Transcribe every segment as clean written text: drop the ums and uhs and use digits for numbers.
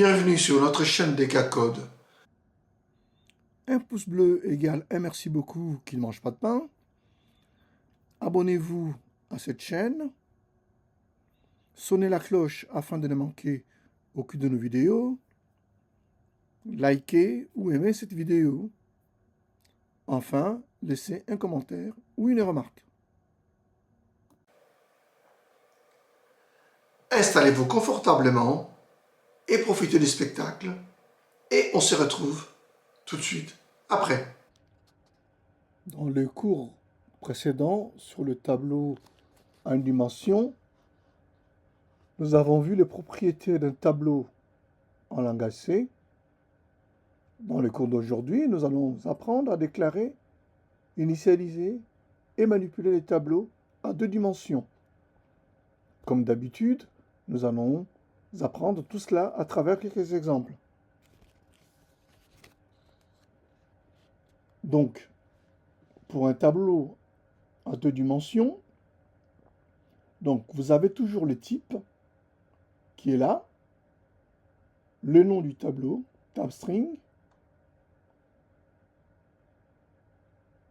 Bienvenue sur notre chaîne Decacode. Un pouce bleu égale un merci beaucoup qui ne mange pas de pain. Abonnez-vous à cette chaîne. Sonnez la cloche afin de ne manquer aucune de nos vidéos. Likez ou aimez cette vidéo. Enfin, laissez un commentaire ou une remarque. Installez-vous confortablement et profitez du spectacle. Et on se retrouve tout de suite après. Dans le cours précédent, sur le tableau à une dimension, nous avons vu les propriétés d'un tableau en langage C. Dans le cours d'aujourd'hui, nous allons apprendre à déclarer, initialiser et manipuler les tableaux à deux dimensions. Comme d'habitude, nous allons apprendre tout cela à travers quelques exemples. Donc, pour un tableau à deux dimensions, donc vous avez toujours le type qui est là, le nom du tableau, tabstring,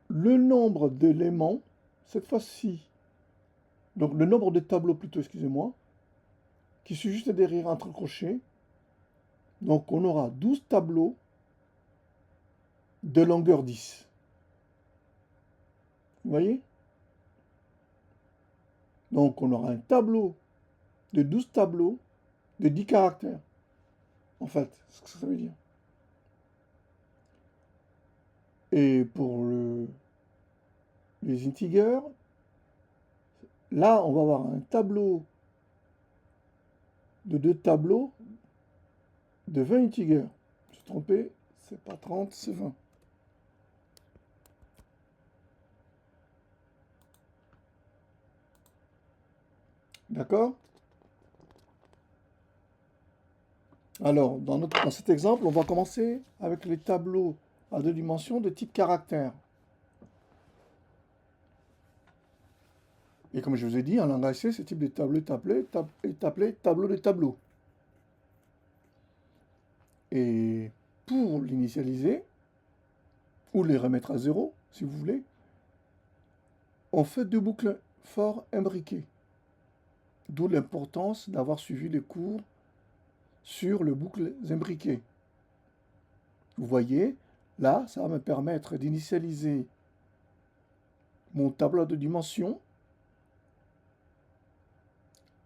le nombre d'éléments, cette fois-ci, donc le nombre de tableaux plutôt, excusez-moi, qui suit juste derrière entre crochets. Donc on aura 12 tableaux de longueur 10. Vous voyez? Donc on aura un tableau de 12 tableaux de 10 caractères. En fait, c'est ce que ça veut dire. Et pour les integers, là on va avoir un tableau de 2 tableaux de 20 integers. Je me suis trompé, c'est pas 30, c'est 20. D'accord? Alors, dans cet exemple, on va commencer avec les tableaux à deux dimensions de type caractère. Et comme je vous ai dit, en langage C, ce type de tableau est appelé tableau de tableau. Et pour l'initialiser, ou les remettre à zéro, si vous voulez, on fait deux boucles for imbriquées. D'où l'importance d'avoir suivi les cours sur les boucles imbriquées. Vous voyez, là, ça va me permettre d'initialiser mon tableau de dimensions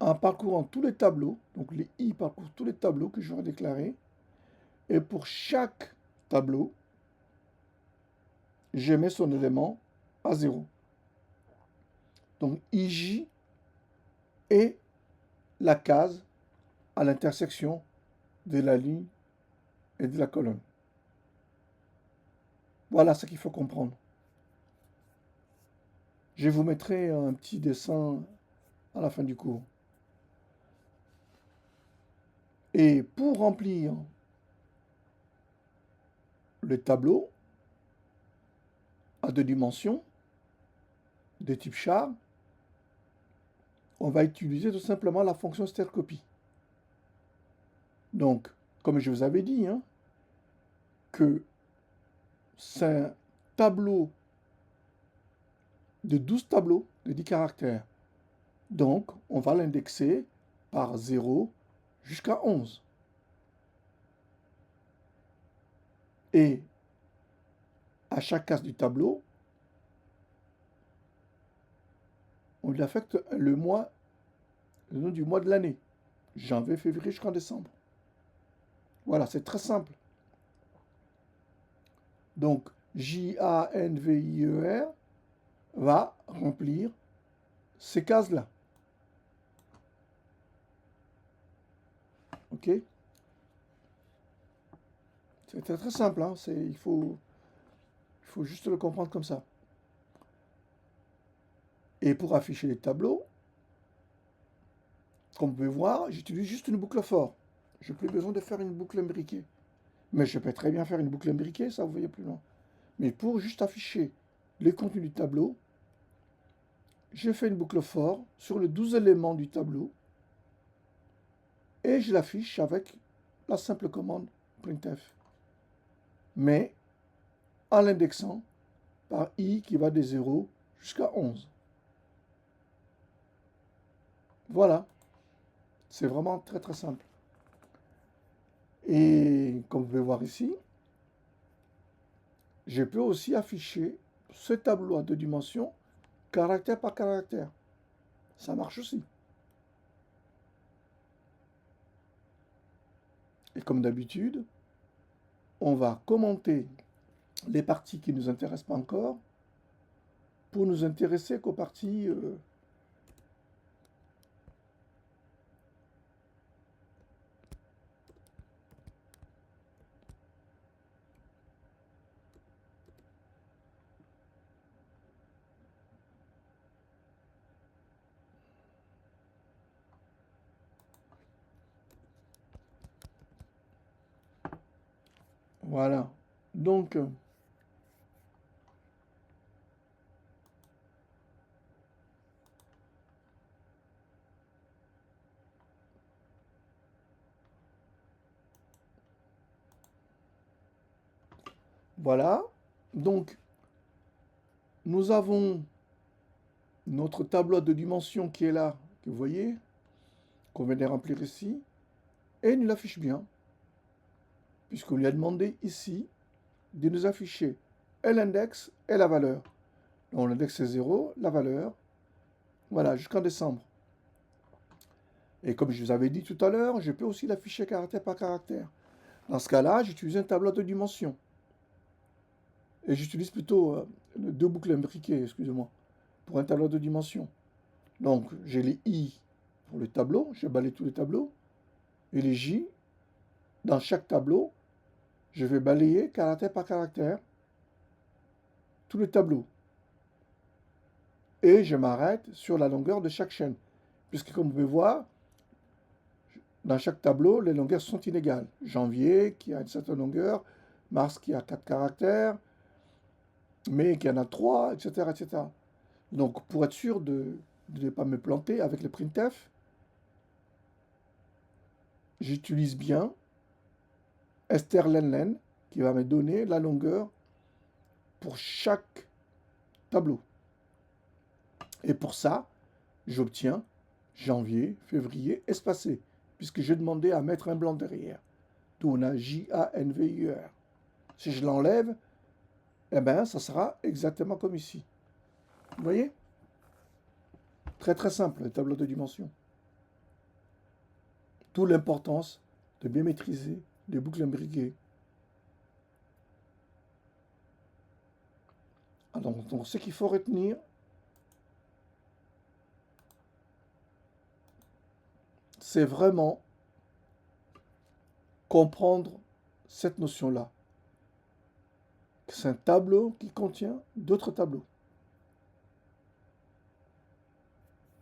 en parcourant tous les tableaux. Donc les i parcourent tous les tableaux que j'aurai déclarés. Et pour chaque tableau, je mets son élément à 0. Donc IJ est la case à l'intersection de la ligne et de la colonne. Voilà ce qu'il faut comprendre. Je vous mettrai un petit dessin à la fin du cours. Et pour remplir le tableau à deux dimensions de type char, on va utiliser tout simplement la fonction stereoscopie. Donc, comme je vous avais dit, que c'est un tableau de 12 tableaux de 10 caractères. Donc, on va l'indexer par 0 jusqu'à 11. Et à chaque case du tableau, on lui affecte le nom du mois de l'année. Janvier, février jusqu'en décembre. Voilà, c'est très simple. Donc, JANVIER va remplir ces cases-là. Ok? C'est très simple, il faut juste le comprendre comme ça. Et pour afficher les tableaux, comme vous pouvez voir, j'utilise juste une boucle for. Je n'ai plus besoin de faire une boucle imbriquée. Mais je peux très bien faire une boucle imbriquée, ça vous voyez plus loin. Mais pour juste afficher les contenus du tableau, je fais une boucle for sur les 12 éléments du tableau et je l'affiche avec la simple commande printf, mais en l'indexant par i qui va de 0 jusqu'à 11. Voilà, c'est vraiment très très simple. Et comme vous pouvez voir ici, je peux aussi afficher ce tableau à 2 dimensions, caractère par caractère. Ça marche aussi. Et comme d'habitude, on va commenter les parties qui ne nous intéressent pas encore pour nous intéresser qu'aux parties voilà. Donc, voilà. Donc, nous avons notre tableau de dimensions qui est là, que vous voyez, qu'on vient de remplir ici, et il nous l'affiche bien, puisqu'on lui a demandé ici de nous afficher l'index et la valeur. Donc l'index c'est 0, la valeur, voilà, jusqu'en décembre. Et comme je vous avais dit tout à l'heure, je peux aussi l'afficher caractère par caractère. Dans ce cas-là, j'utilise un tableau de dimensions. Et j'utilise plutôt 2 boucles imbriquées, excusez-moi, pour un tableau de dimensions. Donc, j'ai les I pour le tableau, je balaye tous les tableaux, et les J, dans chaque tableau, je vais balayer caractère par caractère tout le tableau. Et je m'arrête sur la longueur de chaque chaîne, puisque comme vous pouvez voir, dans chaque tableau, les longueurs sont inégales. Janvier qui a une certaine longueur, mars qui a 4 caractères, mai qui en a 3, etc., etc. Donc, pour être sûr de ne pas me planter avec le printf, j'utilise bien strlen qui va me donner la longueur pour chaque tableau. Et pour ça, j'obtiens janvier, février espacé, puisque j'ai demandé à mettre un blanc derrière. D'où on a J-A-N-V-I-E-R. Si je l'enlève, eh bien, ça sera exactement comme ici. Vous voyez? Très très simple, le tableau de dimensions. D'où l'importance de bien maîtriser les boucles imbriquées. Alors, donc ce qu'il faut retenir, c'est vraiment comprendre cette notion-là. C'est un tableau qui contient d'autres tableaux.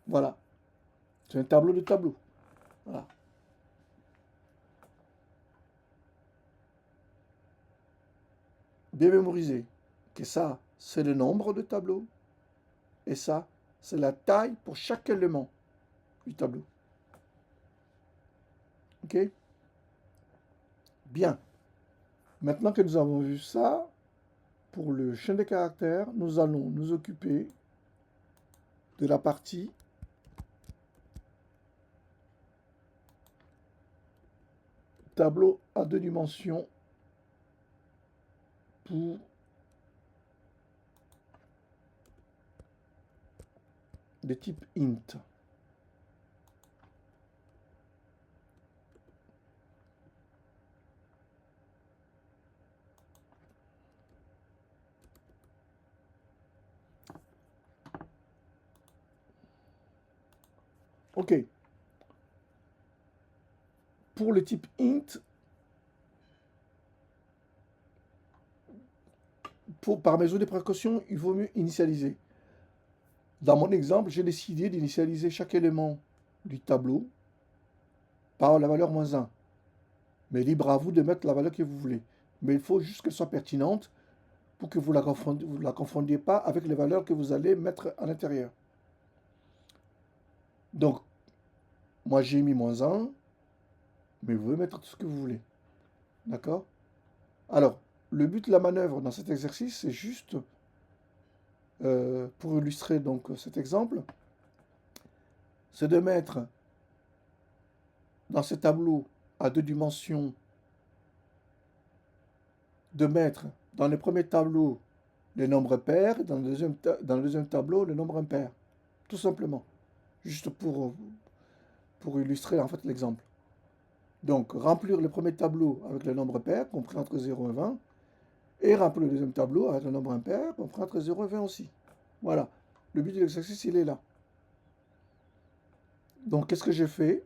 Voilà. C'est un tableau de tableaux. Voilà. Bien mémorisé. Que ça, c'est le nombre de tableaux. Et ça, c'est la taille pour chaque élément du tableau. Ok? Bien. Maintenant que nous avons vu ça, pour le champ des caractères, nous allons nous occuper de la partie tableau à 2 dimensions pour de type int. Ok. Pour le type int, par mesure de précaution, il vaut mieux initialiser. Dans mon exemple, j'ai décidé d'initialiser chaque élément du tableau par la valeur -1. Mais libre à vous de mettre la valeur que vous voulez. Mais il faut juste qu'elle soit pertinente pour que vous ne la confondiez pas avec les valeurs que vous allez mettre à l'intérieur. Donc, moi j'ai mis -1. mais vous pouvez mettre tout ce que vous voulez. D'accord? Alors, le but de la manœuvre dans cet exercice, c'est juste, pour illustrer donc cet exemple, c'est de mettre dans ces tableaux à 2 dimensions, de mettre dans le premier tableau les nombres pairs, et dans le deuxième tableau les nombres impairs. Tout simplement. Juste pour illustrer en fait l'exemple. Donc, remplir le premier tableau avec les nombres pairs, compris entre 0 et 20, et remplir le deuxième tableau avec le nombre impair, compris entre 0 et 20 aussi. Voilà. Le but de l'exercice, il est là. Donc, qu'est-ce que j'ai fait?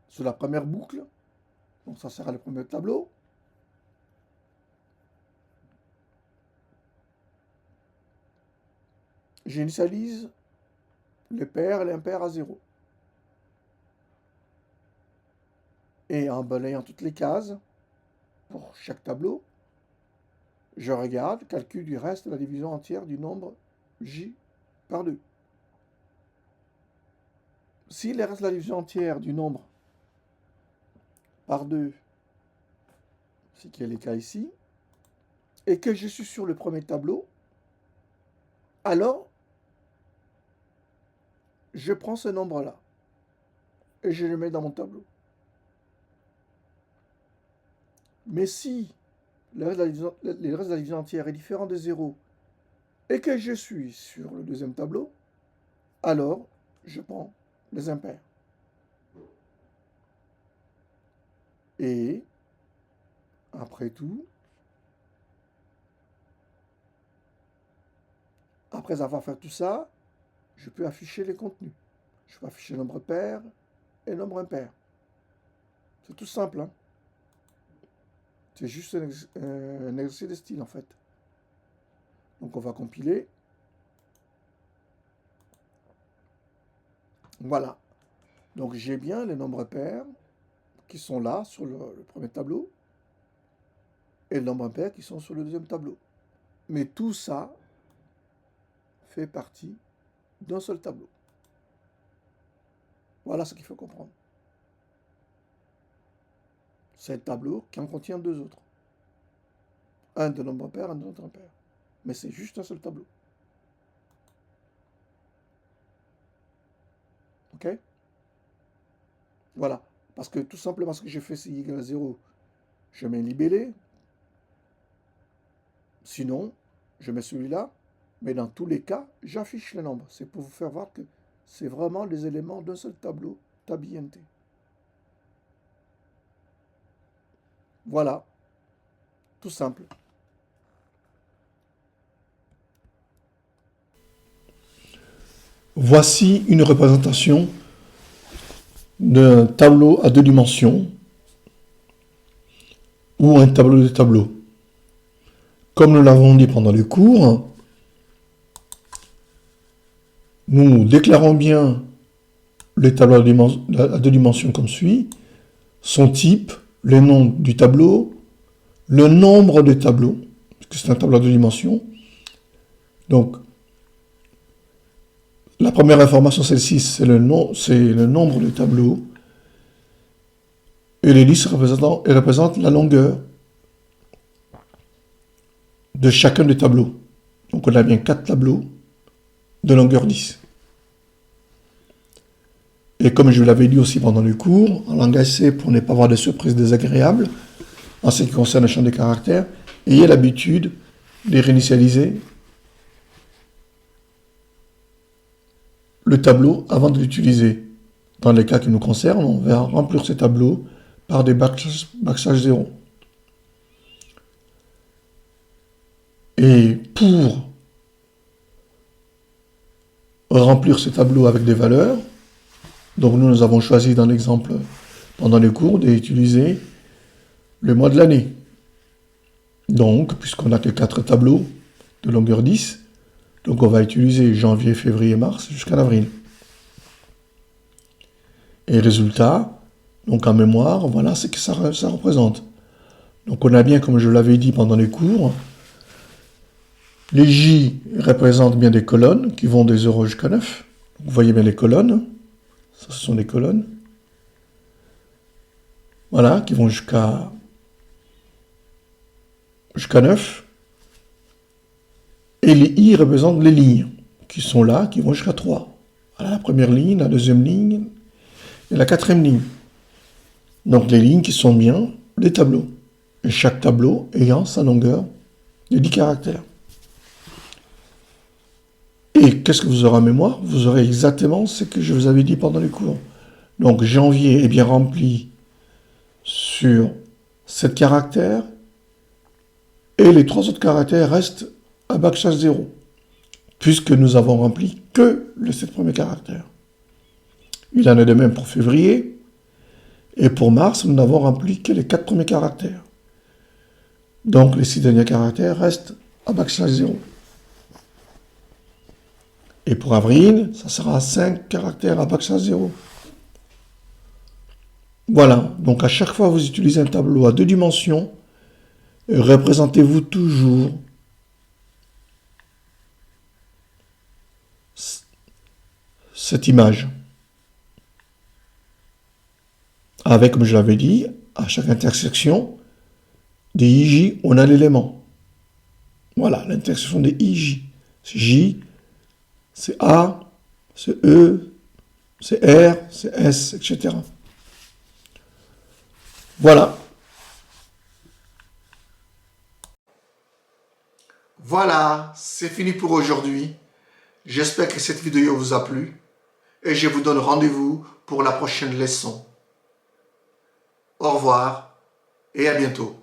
Sur la première boucle, donc ça sera le premier tableau, j'initialise les pairs et les impairs à 0. Et en balayant toutes les cases, pour chaque tableau, je regarde, calcul du reste de la division entière du nombre J par 2. Si le reste de la division entière du nombre par 2, ce qui est le cas ici, et que je suis sur le premier tableau, alors je prends ce nombre-là et je le mets dans mon tableau. Mais si le reste de la division entière est différent de 0 et que je suis sur le deuxième tableau, alors je prends les impairs. Et après tout, après avoir fait tout ça, je peux afficher les contenus. Je peux afficher le nombre pair et le nombre impair. C'est tout simple, hein? C'est juste un exercice de style en fait. Donc on va compiler. Voilà. Donc j'ai bien les nombres pairs qui sont là sur le premier tableau et le nombre impair qui sont sur le deuxième tableau. Mais tout ça fait partie d'un seul tableau. Voilà ce qu'il faut comprendre. C'est un tableau qui en contient 2 autres. Un de nombre pair, un de nombre impair. Mais c'est juste un seul tableau. Ok? Voilà. Parce que tout simplement ce que j'ai fait, c'est y égale à 0. Je mets libellé. Sinon, je mets celui-là. Mais dans tous les cas, j'affiche les nombres. C'est pour vous faire voir que c'est vraiment les éléments d'un seul tableau, tabliente. Voilà. Tout simple. Voici une représentation d'un tableau à 2 dimensions ou un tableau de tableaux. Comme nous l'avons dit pendant le cours, nous déclarons bien le tableau à 2 dimensions comme suit: son type, le nom du tableau, le nombre de tableaux, puisque c'est un tableau à 2 dimensions. Donc, la première information, celle-ci, c'est le nombre de tableaux. Et les 10 représentent la longueur de chacun des tableaux. Donc on a bien 4 tableaux de longueur 10. Et comme je vous l'avais dit aussi pendant le cours, en langage C, pour ne pas avoir de surprises désagréables, en ce qui concerne le champ des caractères, ayez l'habitude de réinitialiser le tableau avant de l'utiliser. Dans les cas qui nous concernent, on va remplir ces tableaux par des backslash 0. Et pour remplir ces tableaux avec des valeurs, donc nous avons choisi dans l'exemple pendant le cours d'utiliser le mois de l'année. Donc, puisqu'on n'a que 4 tableaux de longueur 10, donc on va utiliser janvier, février, mars jusqu'en avril. Et résultat, donc en mémoire, voilà ce que ça représente. Donc on a bien, comme je l'avais dit pendant les cours, les J représentent bien des colonnes qui vont des 0 jusqu'à 9. Vous voyez bien les colonnes. Ça, ce sont des colonnes. voilà, qui vont jusqu'à 9. Et les i représentent les lignes, qui sont là, qui vont jusqu'à 3. Voilà la première ligne, la deuxième ligne et la quatrième ligne. Donc les lignes qui sont bien les tableaux. Et chaque tableau ayant sa longueur de 10 caractères. Et qu'est-ce que vous aurez en mémoire? Vous aurez exactement ce que je vous avais dit pendant les cours. Donc janvier est bien rempli sur 7 caractères et les 3 autres caractères restent à backslash 0 puisque nous avons rempli que les 7 premiers caractères. Il en est de même pour février et pour mars, nous n'avons rempli que les 4 premiers caractères. Donc les 6 derniers caractères restent à backslash 0. Et pour avril, ça sera 5 caractères à backslash 0. Voilà, donc à chaque fois que vous utilisez un tableau à 2 dimensions, représentez-vous toujours cette image. Avec, comme je l'avais dit, à chaque intersection des IJ, on a l'élément. Voilà, l'intersection des IJ. C'est J, c'est A, c'est E, c'est R, c'est S, etc. Voilà. Voilà, c'est fini pour aujourd'hui. J'espère que cette vidéo vous a plu et je vous donne rendez-vous pour la prochaine leçon. Au revoir et à bientôt.